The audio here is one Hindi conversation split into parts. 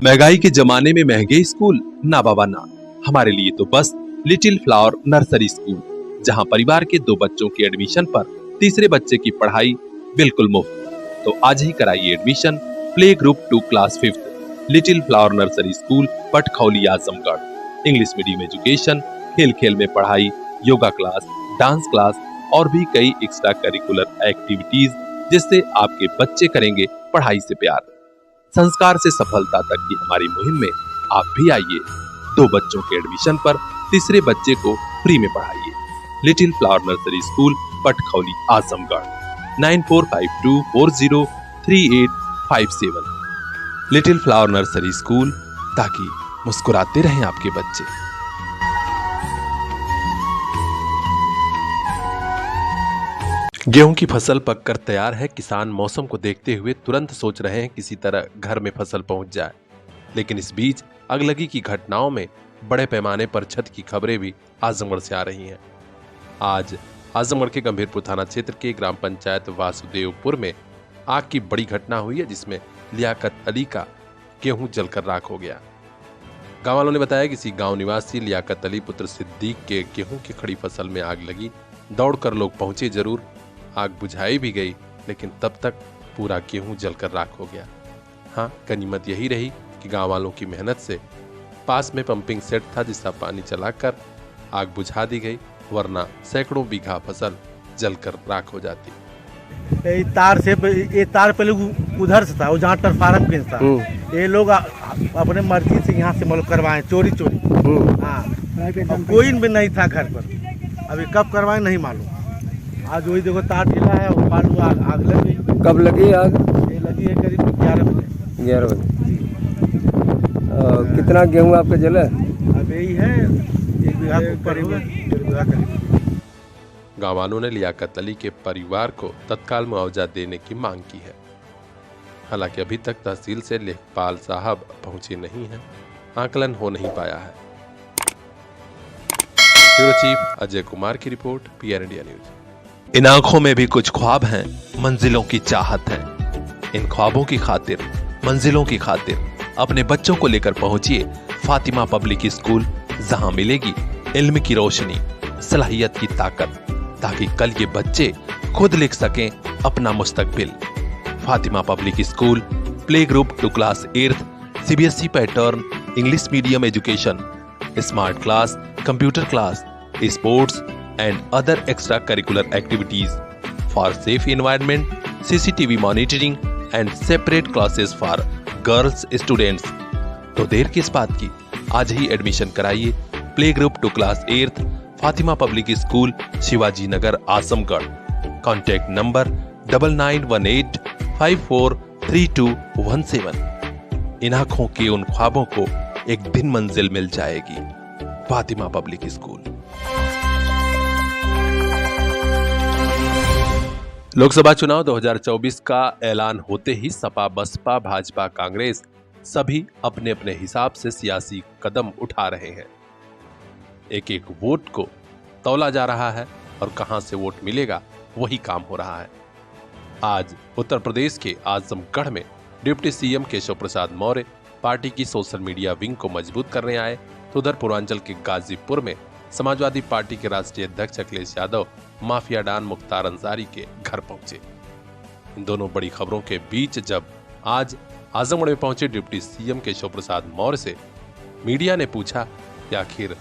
महंगाई के जमाने में महंगे स्कूल ना बाबा ना, हमारे लिए तो बस लिटिल फ्लावर नर्सरी स्कूल, जहां परिवार के 2 बच्चों के एडमिशन पर तीसरे बच्चे की पढ़ाई बिल्कुल मुफ्त। तो आज ही कराइए admission play group 2 class 5th little flower nursery school Patkhauli Azamgarh. English medium education, खेल खेल में पढ़ाई, योगा क्लास, डांस क्लास और भी कई एक्स्ट्रा करिकुलर एक्टिविटीज, जिससे आपके बच्चे करेंगे पढ़ाई से प्यार। संस्कार से सफलता तक की हमारी मुहिम में आप भी आइए। 2 बच्चों के एडमिशन पर तीसरे बच्चे को फ्री में पढ़ाइए। Little flower nursery school Patkhauli Azamgarh 9452403857। Little flower nursery school, ताकि मुस्कुराते रहें आपके बच्चे। गेहूं की फसल पककर तैयार है। किसान मौसम को देखते हुए तुरंत सोच रहे हैं किसी तरह घर में फसल पहुंच जाए, लेकिन इस बीच अगलगी की घटनाओं में बड़े पैमाने पर क्षति की खबरें भी आजमगढ़ से आ रही हैं। आज आजमगढ़ के गंभीरपुर थाना क्षेत्र के ग्राम पंचायत वासुदेवपुर में आग की बड़ी घटना हुई है, जिसमें लियाकत अली का गेहूं जलकर राख हो गया। गांव वालों ने बताया कि किसी गांव निवासी लियाकत अली पुत्र सिद्दीक के गेहूं की खड़ी फसल में आग लगी। दौड़कर लोग पहुंचे जरूर, आग बुझाई भी गई, लेकिन तब तक पूरा गेहूं जलकर राख हो गया। हाँ, गनीमत यही रही कि गांव वालों की मेहनत से पास में पंपिंग सेट था, जिसका पानी चलाकर आग बुझा दी गई, वरना सैकड़ों बीघा फसल जलकर राख हो जाती। ये तार पहले उधर से था, वो जहाँ ट्रांसफार्मर पिन था। ये लोग अपने मर्जी से यहाँ से मतलब करवाए चोरी। हाँ, कोई भी नहीं था घर पर। अभी कब करवाए नहीं मालूम। आज वही देखो तार ढीला है, वो मालूम आग लग गई। कब लगी आग? ये लगी है करीब 11 बजे। 11 बजे। कितना गेहूं आपका जला? अब यही है 1 बीघा के ऊपर होगा, 1.5 बीघा करीब। गांव वालों ने लियाकत अली के परिवार को तत्काल मुआवजा देने की मांग की है। हालांकि अभी तक तहसील से लेखपाल साहब पहुंचे नहीं हैं, आकलन हो नहीं पाया है। ब्यूरो चीफ अजय कुमार की रिपोर्ट, पीआर इंडिया न्यूज। इन आंखों में भी कुछ ख्वाब हैं, मंजिलों की चाहत है। इन ख्वाबों की खातिर, मंजिलों की खातिर अपने बच्चों को लेकर पहुंचिए फातिमा पब्लिक स्कूल, जहां मिलेगी इल्म की रोशनी, सलाहियत की ताकत, ताकि कल ये बच्चे खुद लिख सकें अपना मुस्तकबिल। Fatima public school play group 2 class 8th CBSE pattern English medium education, smart class, computer class, sports and other extracurricular activities for safe environment, CCTV monitoring and separate classes for girls students। तो देर किस बात की, आज ही एडमिशन कराइए play group 2 class 8th Fatima public school, Shivaji Nagar, Azamgarh. Contact number 9918543217। इन आंखों के उन ख्वाबों को एक दिन मंजिल मिल जाएगी। Fatima public school. लोकसभा चुनाव 2024 का ऐलान होते ही सपा, बसपा, भाजपा, कांग्रेस सभी अपने अपने हिसाब से सियासी कदम उठा रहे हैं। एक एक वोट को तौला जा रहा है और कहां से वोट मिलेगा वही काम हो रहा है। आज उत्तर प्रदेश के आजमगढ़ में deputy CM Keshav Prasad Maurya party की सोशल मीडिया विंग को मजबूत करने आए, तो उधर पूर्वांचल के गाजीपुर में समाजवादी पार्टी के राष्ट्रीय अध्यक्ष अखिलेश यादव माफिया डॉन मुख्तार अंसारी के घर पहुंचे। इन दोनों बड़ी खबरों के बीच जब आज आजमगढ़ में पहुंचे डिप्टी सीएम केशव प्रसाद मौर्य से मीडिया ने पूछा कि आखिर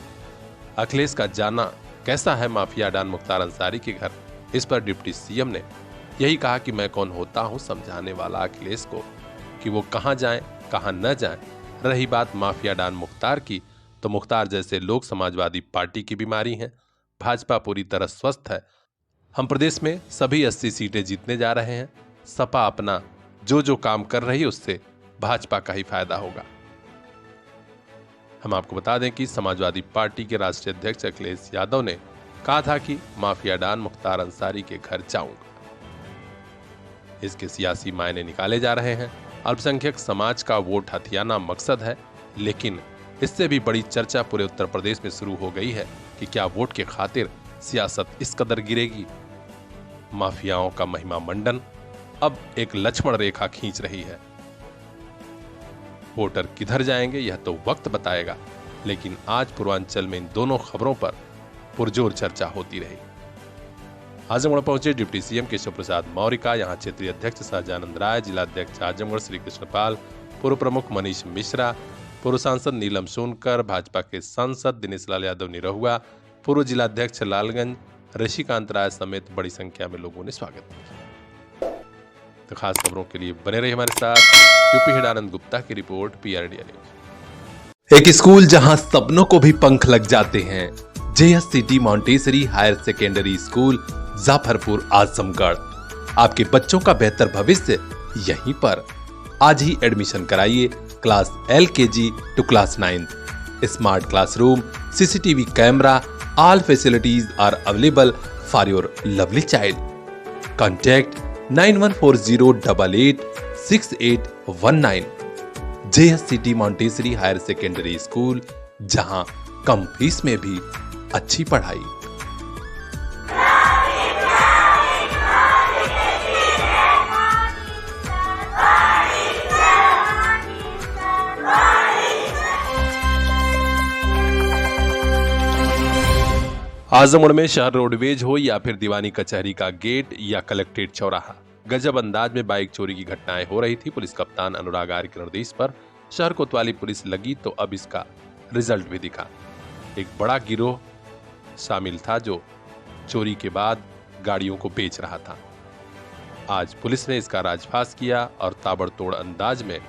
अखिलेश का जाना कैसा है माफिया डॉन मुख्तार अंसारी के घर। इस पर डिप्टी सीएम ने यही कहा कि मैं कौन होता हूं समझाने वाला अखिलेश को कि वो कहां जाएं कहां न जाएं। रही बात माफिया डॉन मुख्तार की, तो मुख्तार जैसे लोग समाजवादी पार्टी की बीमारी हैं। भाजपा पूरी तरह स्वस्थ है। हम प्रदेश में सभी 80 सीटें जीतने जा रहे हैं। सपा अपना जो काम कर रही है उससे भाजपा का ही फायदा होगा। हम आपको बता दें कि समाजवादी पार्टी के राष्ट्रीय अध्यक्ष अखिलेश यादव ने कहा था कि माफिया डॉन मुख्तार अंसारी के घर जाऊंगा। इसके सियासी मायने निकाले जा रहे हैं। अल्पसंख्यक समाज का वोट हथियाना मकसद है, लेकिन इससे भी बड़ी चर्चा पूरे उत्तर प्रदेश में शुरू हो गई है कि क्या वोट के खातिर सियासत इस कदर गिरेगी। माफियाओं का महिमा मंडन अब एक लक्ष्मण रेखा खींच रही है। वोटर किधर जाएंगे यह तो वक्त बताएगा, लेकिन आज पूर्वांचल में इन दोनों खबरों पर पुरजोर चर्चा होती रही। आजमगढ़ पहुंचे डिप्टी सीएम केशव प्रसाद मौर्य का यहां क्षेत्रीय अध्यक्ष सहजानंद राय, जिलाध्यक्ष आजमगढ़ श्री कृष्णपाल, पूर्व प्रमुख मनीष मिश्रा, पूर्व सांसद नीलम सोनकर, भाजपा के सांसद दिनेश लाल यादव निरहुआ, पूर्व जिलाध्यक्ष लालगंज ऋषिकांत राय समेत बड़ी संख्या में लोगों ने स्वागत किया। तो खास खबरों के लिए बने रहिए हमारे साथ। यूपी हेड आनंद गुप्ता की रिपोर्ट, PRDA न्यूज। एक स्कूल जहां सपनों को भी पंख लग जाते हैं, JSCT Montessori higher secondary school Jafarpur Azamgarh. आपके बच्चों का बेहतर भविष्य यहीं पर। आज ही एडमिशन कराइए class LKG to class 9th। Smart classroom, CCTV camera, all facilities are available for your lovely child. Contact 9140886819। JSCT Montessori higher secondary school, जहां कम फीस में भी अच्छी पढ़ाई। आजमगढ़ में शहर रोडवेज हो या फिर दीवानी कचहरी का गेट या कलेक्ट्रेट चौराहा, गजब अंदाज में बाइक चोरी की घटनाएं हो रही थी। पुलिस कप्तान अनुराग आर्य के निर्देश पर शहर कोतवाली पुलिस लगी तो अब इसका रिजल्ट भी दिखा। एक बड़ा गिरोह शामिल था जो चोरी के बाद गाड़ियों को बेच रहा था। आज पुलिस ने इसका राजफाश किया और ताबड़तोड़ अंदाज में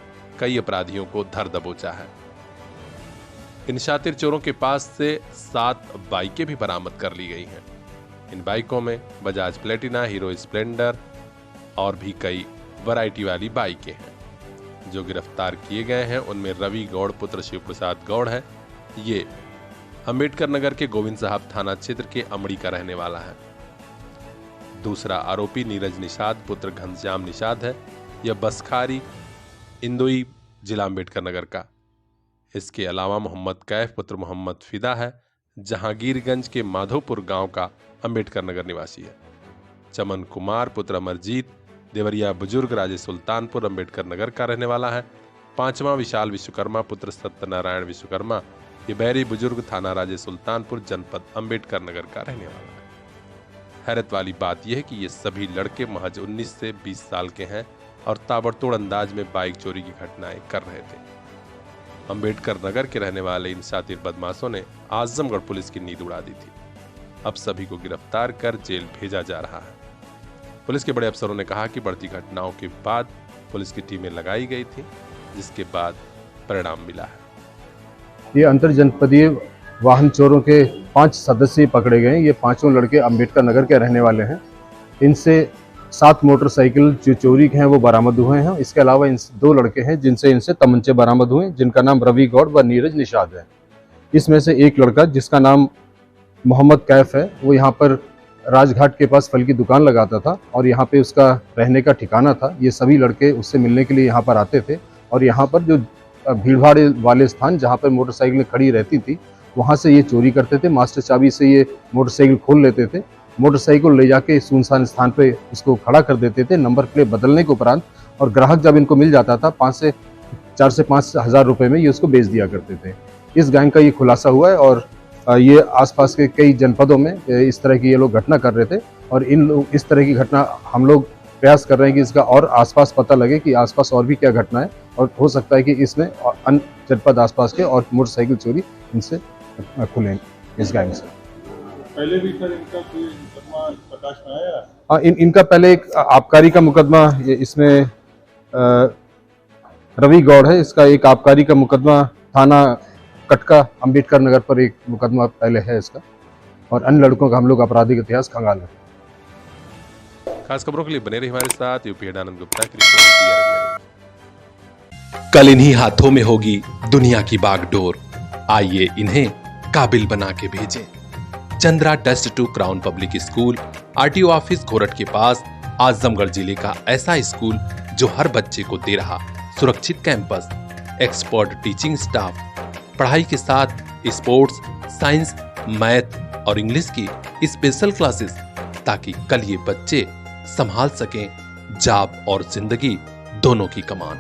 कई अपराधियों को धर दबोचा है। इन शातिर चोरों के पास से 7 बाइकें भी बरामद कर ली गई हैं। इन बाइकों में बजाज प्लेटिना, हीरो स्प्लेंडर और भी कई वैरायटी वाली बाइकें हैं। जो गिरफ्तार किए गए हैं उनमें रवि गौड़ पुत्र शिव प्रसाद गौड़ है। ये अंबेडकर नगर के गोविंद साहब थाना क्षेत्र के अमड़ी का रहने वाला है। दूसरा आरोपी नीरज निषाद पुत्र घनश्याम निषाद है। यह बसखारी इंदोई जिला अंबेडकर नगर का। इसके अलावा मोहम्मद कैफ पुत्र मोहम्मद फिदा है, जहांगीरगंज के माधोपुर गांव का अंबेडकर नगर निवासी है। चमन कुमार पुत्र अमरजीत देवरिया बुजुर्ग राजे सुल्तानपुर अंबेडकर नगर का रहने वाला है। 5वां विशाल विश्वकर्मा पुत्र सत्यनारायण विश्वकर्मा, ये बैरी बुजुर्ग थाना राजे सुल्तानपुर जनपद अंबेडकर नगर का रहने वाला है। हैरत वाली बात यह है कि ये सभी लड़के महज 19 से 20 साल के हैं और ताबड़तोड़ अंदाज में बाइक चोरी की घटनाएं कर रहे थे। अंबेडकर नगर के रहने वाले इन शातिर बदमाशों ने आजमगढ़ पुलिस की नींद उड़ा दी थी। अब सभी को गिरफ्तार कर जेल भेजा जा रहा है। पुलिस के बड़े अफसरों ने कहा कि बढ़ती घटनाओं के बाद पुलिस की टीमें लगाई गई थी, जिसके बाद परिणाम मिला है। ये अंतर जनपदीय वाहन चोरों के 5 सदस्य पकड़े गए। ये 5 लड़के अंबेडकर नगर के रहने वाले हैं। इनसे 7 मोटरसाइकिल जो चोरी के हैं वो बरामद हुए हैं। इसके अलावा इन 2 लड़के हैं जिनसे इनसे तमंचे बरामद हुए, जिनका नाम रवि गौड़ व नीरज निषाद है। इसमें से एक लड़का जिसका नाम मोहम्मद कैफ है, वो यहाँ पर राजघाट के पास फल की दुकान लगाता था और यहाँ पे उसका रहने का ठिकाना था। ये सभी लड़के उससे मिलने के लिए यहाँ पर आते थे और यहाँ पर जो भीड़भाड़ वाले स्थान जहाँ पर मोटरसाइकिलें खड़ी रहती थी वहाँ से ये चोरी करते थे। मास्टर चाबी से ये मोटरसाइकिल खोल लेते थे, मोटरसाइकिल ले जाके सुनसान स्थान पे इसको खड़ा कर देते थे नंबर प्लेट बदलने के उपरांत, और ग्राहक जब इनको मिल जाता था 4 से 5 हज़ार रुपये में ये उसको बेच दिया करते थे। इस गैंग का ये खुलासा हुआ है और ये आसपास के कई जनपदों में इस तरह की ये लोग घटना कर रहे थे और इस तरह की घटना हम लोग प्रयास कर रहे हैं कि इसका और आसपास पता लगे कि आसपास और भी क्या घटना है, और हो सकता है कि इसमें अन्य जनपद आसपास के और मोटरसाइकिल चोरी इनसे खुले इस गैंग से। पहले भी सर इनका कोई मुकदमा प्रकाश में आया? हाँ, इनका पहले एक आबकारी का मुकदमा इसमें रवि गौड़ है, इसका एक आबकारी का मुकदमा थाना कटका अंबेडकर नगर पर एक मुकदमा पहले है इसका, और अन्य लड़कों का हम लोग आपराधिक इतिहास खंगाल है। खास खबरों के लिए बने रहिए हमारे साथ। यूपी हेड आनंद गुप्ता की रिपोर्ट। कल इन्हीं हाथों में होगी दुनिया की बागडोर। आइए इन्हें काबिल बना के भेजें। Chandra dust to crown public school, RTO office Ghorat के पास, आजमगढ़ जिले का ऐसा स्कूल जो हर बच्चे को दे रहा सुरक्षित कैंपस, एक्सपर्ट टीचिंग स्टाफ, पढ़ाई के साथ स्पोर्ट्स, साइंस, मैथ और इंग्लिश की स्पेशल क्लासेस, ताकि कल ये बच्चे संभाल सकें जॉब और जिंदगी दोनों की कमान।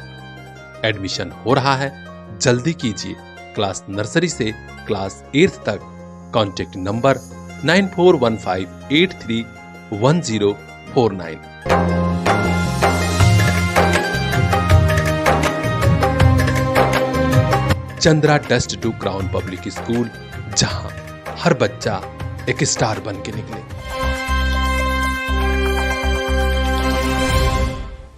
एडमिशन हो रहा है, जल्दी कीजिए। क्लास नर्सरी से क्लास 8th तक। Contact number 9415831049। Chandra test to crown public school, जहां हर बच्चा एक स्टार बन के निकले।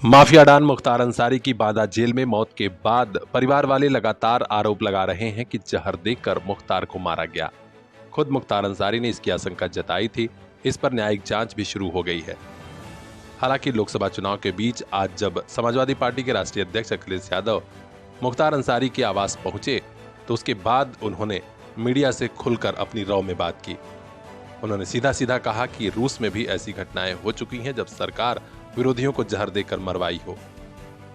माफिया डॉन मुख्तार अंसारी की बांदा जेल में मौत के बाद परिवार वाले लगातार आरोप लगा रहे हैं कि जहर देकर मुख्तार को मारा गया। खुद मुख्तार अंसारी ने इसकी आशंका जताई थी। इस पर न्यायिक जांच भी शुरू हो गई है। हालांकि लोकसभा चुनाव के बीच आज जब समाजवादी पार्टी के राष्ट्रीय अध्यक्ष अखिलेश यादव मुख्तार अंसारी के आवास पहुंचे तो उसके बाद उन्होंने मीडिया से खुलकर अपनी रौ में बात की। उन्होंने सीधा सीधा कहा कि रूस में भी ऐसी घटनाएं हो चुकी हैं जब सरकार विरोधियों को जहर देकर मरवाई हो।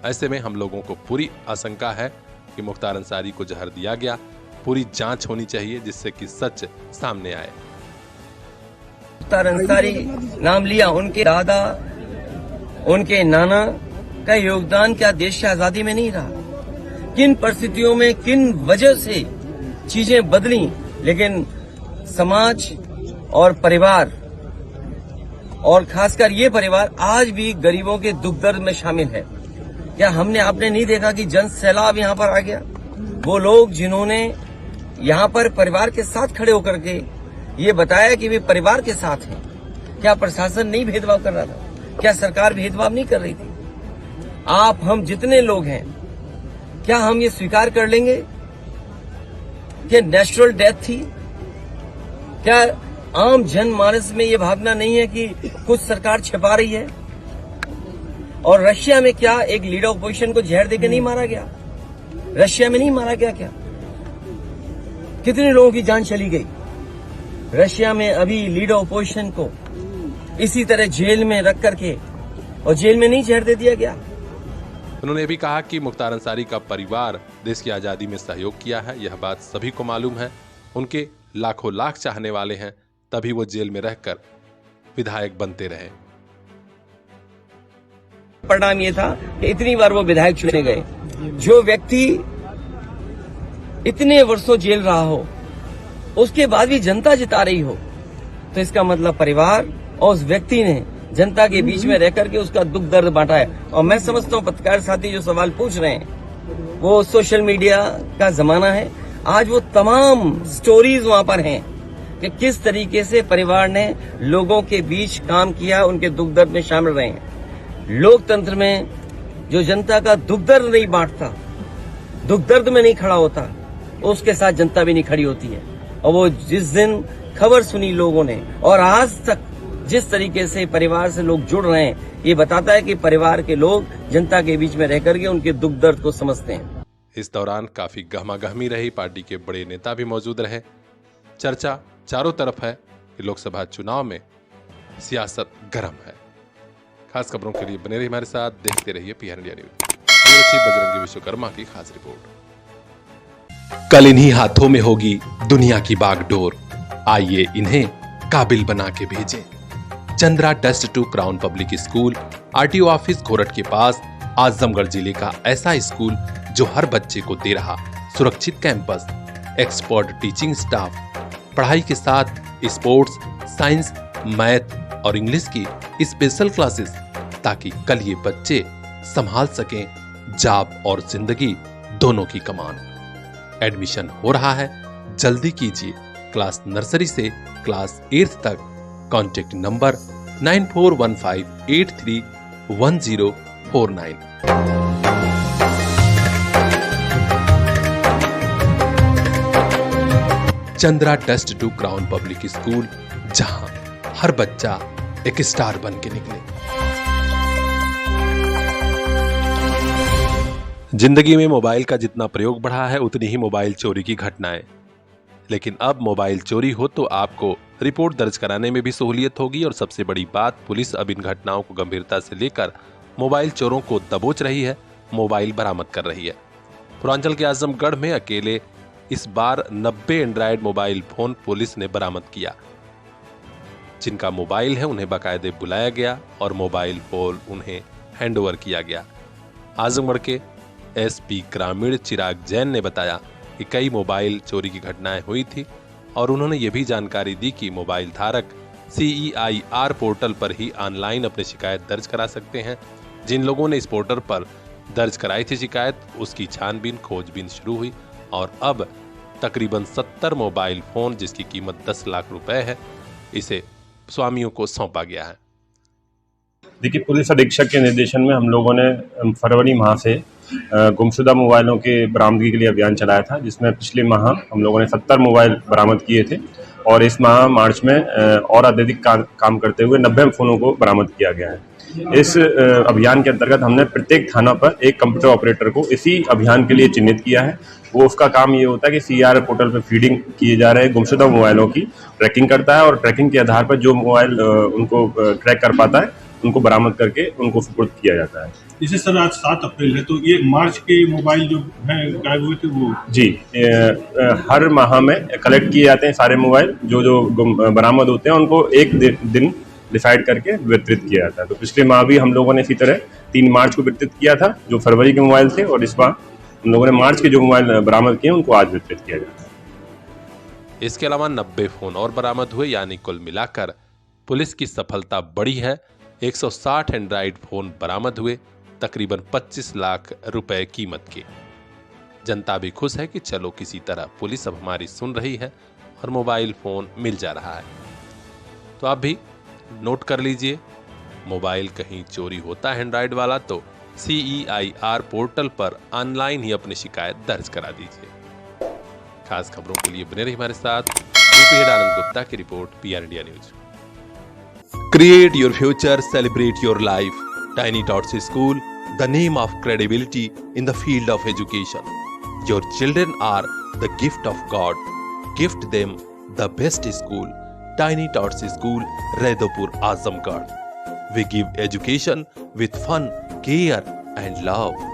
ऐसे में हम लोगों को पूरी आशंका है कि मुख्तार अंसारी को जहर दिया गया। पूरी जांच होनी चाहिए जिससे कि सच सामने आए। मुख्तार अंसारी नाम लिया, उनके दादा उनके नाना का योगदान क्या देश की आजादी में नहीं रहा? किन परिस्थितियों में किन वजह से चीजें बदली, लेकिन समाज और परिवार और खासकर ये परिवार आज भी गरीबों के दुख दर्द में शामिल है। क्या आपने नहीं देखा कि जन सैलाब यहाँ पर आ गया? वो लोग जिन्होंने यहाँ पर परिवार के साथ खड़े होकर के ये बताया कि वे परिवार के साथ हैं। क्या प्रशासन नहीं भेदभाव कर रहा था? क्या सरकार भेदभाव नहीं कर रही थी? आप हम जितने लोग हैं, क्या हम ये स्वीकार कर लेंगे कि नेचुरल डेथ थी? क्या आम जनमानस में ये भावना नहीं है कि कुछ सरकार छिपा रही है? और रशिया में क्या एक लीडर ऑपोजिशन को जहर देकर नहीं मारा गया? रशिया में नहीं मारा गया क्या? कितने लोगों की जान चली गई? रशिया में अभी लीडर ऑपोजिशन को इसी तरह जेल में रख करके और जेल में नहीं जहर दे दिया गया। उन्होंने भी कहा कि मुख्तार अंसारी का परिवार देश की आजादी में सहयोग किया है। यह बात सभी को मालूम है। उनके लाखों लाख चाहने वाले हैं, तभी वो जेल में रहकर विधायक बनते रहे। परिणाम ये था कि इतनी बार वो विधायक चुने गए। जो व्यक्ति इतने वर्षों जेल रहा हो, उसके बाद भी जनता जिता रही हो, तो इसका मतलब परिवार और उस व्यक्ति ने जनता के बीच में रहकर के उसका दुख दर्द बांटा है। और मैं समझता हूँ पत्रकार साथी जो सवाल पूछ रहे हैं, वो सोशल मीडिया का जमाना है। आज वो तमाम स्टोरीज वहां पर हैं कि किस तरीके से परिवार ने लोगों के बीच काम किया, उनके दुख दर्द में शामिल रहे हैं। लोकतंत्र में जो जनता का दुख दर्द नहीं बांटता, दुख दर्द में नहीं खड़ा होता, उसके साथ जनता भी नहीं खड़ी होती है। और वो जिस दिन खबर सुनी लोगों ने और आज तक जिस तरीके से परिवार से लोग जुड़ रहे हैं, ये बताता है कि परिवार के लोग जनता के बीच में रहकर के उनके दुख दर्द को समझते हैं। इस दौरान काफी गहमागहमी रही। पार्टी के बड़े नेता भी मौजूद रहे। चर्चा चारों तरफ है कि लोकसभा चुनाव में सियासत गर्म है। खास खबरों के लिए बने रहिए हमारे साथ, देखते रहिए PR India news. Bajrangi Vishwakarma की खास रिपोर्ट। कल इन्हीं हाथों में होगी दुनिया की बागडोर। आइए इन्हें काबिल बना के भेजें। Chandra test to crown public school, RTO office Ghorat के पास, आजमगढ़ जिले का ऐसा स्कूल जो हर बच्चे को दे रहा सुरक्षित कैंपस, एक्सपर्ट टीचिंग स्टाफ, पढ़ाई के साथ स्पोर्ट्स, साइंस, मैथ और इंग्लिश की स्पेशल क्लासेस, ताकि कल ये बच्चे संभाल सकें जॉब और जिंदगी दोनों की कमान। एडमिशन हो रहा है, जल्दी कीजिए। क्लास नर्सरी से क्लास 8th तक। Contact number 9415831049। Chandra test to crown public school, जहां हर बच्चा एक स्टार बन के निकले। जिंदगी में मोबाइल का जितना प्रयोग बढ़ा है, उतनी ही मोबाइल चोरी की घटनाएं। लेकिन अब मोबाइल चोरी हो तो आपको रिपोर्ट दर्ज कराने में भी सहूलियत होगी। और सबसे बड़ी बात, पुलिस अब इन घटनाओं को गंभीरता से लेकर मोबाइल चोरों को दबोच रही है, मोबाइल बरामद कर रही है। पूर्वांचल के आजमगढ़ में अकेले इस बार 90 एंड्रॉयड मोबाइल फोन पुलिस ने बरामद किया। जिनका मोबाइल है उन्हें बाकायदे बुलाया गया और मोबाइल फोन उन्हें हैंडओवर किया गया। आजमगढ़ के एसपी ग्रामीण चिराग जैन ने बताया कि कई मोबाइल चोरी की घटनाएं हुई थी और उन्होंने ये भी जानकारी दी कि मोबाइल धारक CEIR पोर्टल पर ही ऑनलाइन अपनी शिकायत दर्ज करा सकते हैं। जिन लोगों ने इस पोर्टल पर दर्ज कराई थी शिकायत, उसकी छानबीन खोजबीन शुरू हुई और अब तकरीबन 70 मोबाइल फोन जिसकी कीमत 10 लाख रुपए है, इसे स्वामियों को सौंपा गया है। देखिए, पुलिस अधीक्षक के निर्देशन में हम लोगों ने फरवरी माह से गुमशुदा मोबाइलों के बरामदगी के लिए अभियान चलाया था, जिसमें पिछले माह हम लोगों ने 70 मोबाइल बरामद किए थे और इस माह मार्च में और अत्यधिक काम करते हुए 90 फ़ोनों को बरामद किया गया है। इस अभियान के अंतर्गत हमने प्रत्येक थाना पर एक कंप्यूटर ऑपरेटर को इसी अभियान के लिए चिन्हित किया है। वो उसका काम ये होता है कि CEIR पोर्टल पर फीडिंग किए जा रहे गुमशुदा मोबाइलों की ट्रैकिंग करता है और ट्रैकिंग के आधार पर जो मोबाइल उनको ट्रैक कर पाता है उनको बरामद करके उनको सुपुर्द किया जाता है। जैसे सर आज 7 अप्रैल है, तो ये मार्च के मोबाइल जो हैं गायब हुए थे वो जी हर माह में कलेक्ट किए जाते हैं सारे मोबाइल जो बरामद होते हैं, उनको एक दिन डिसाइड करके वितरित किया जाता है। तो पिछले माह भी हम लोगों ने इसी तरह 3 मार्च को वितरित किया था जो फरवरी के मोबाइल थे, और इस बार हम लोगों ने मार्च के जो मोबाइल बरामद किए उनको आज वितरित किया जाता है। इसके अलावा 90 फोन और बरामद हुए, यानी कुल मिलाकर पुलिस की सफलता बड़ी है। 160 एंड्रॉइड फोन बरामद हुए, तकरीबन 25 लाख रुपए कीमत के। जनता भी खुश है कि चलो किसी तरह पुलिस अब हमारी सुन रही है और मोबाइल फोन मिल जा रहा है। तो आप भी नोट कर लीजिए, मोबाइल कहीं चोरी होता है एंड्रॉइड वाला तो CEIR पोर्टल पर ऑनलाइन ही अपनी शिकायत दर्ज करा दीजिए। खास खबरों के लिए बने रहिए हमारे साथ। यूपी हेड आनंद गुप्ता की report, PR India news. Create your future, celebrate your life. Tiny Tots School, the name of credibility in the field of education. Your children are the gift of God. Gift them the best school. Tiny Tots School, Redopur, Azamgarh. We give education with fun, care and love.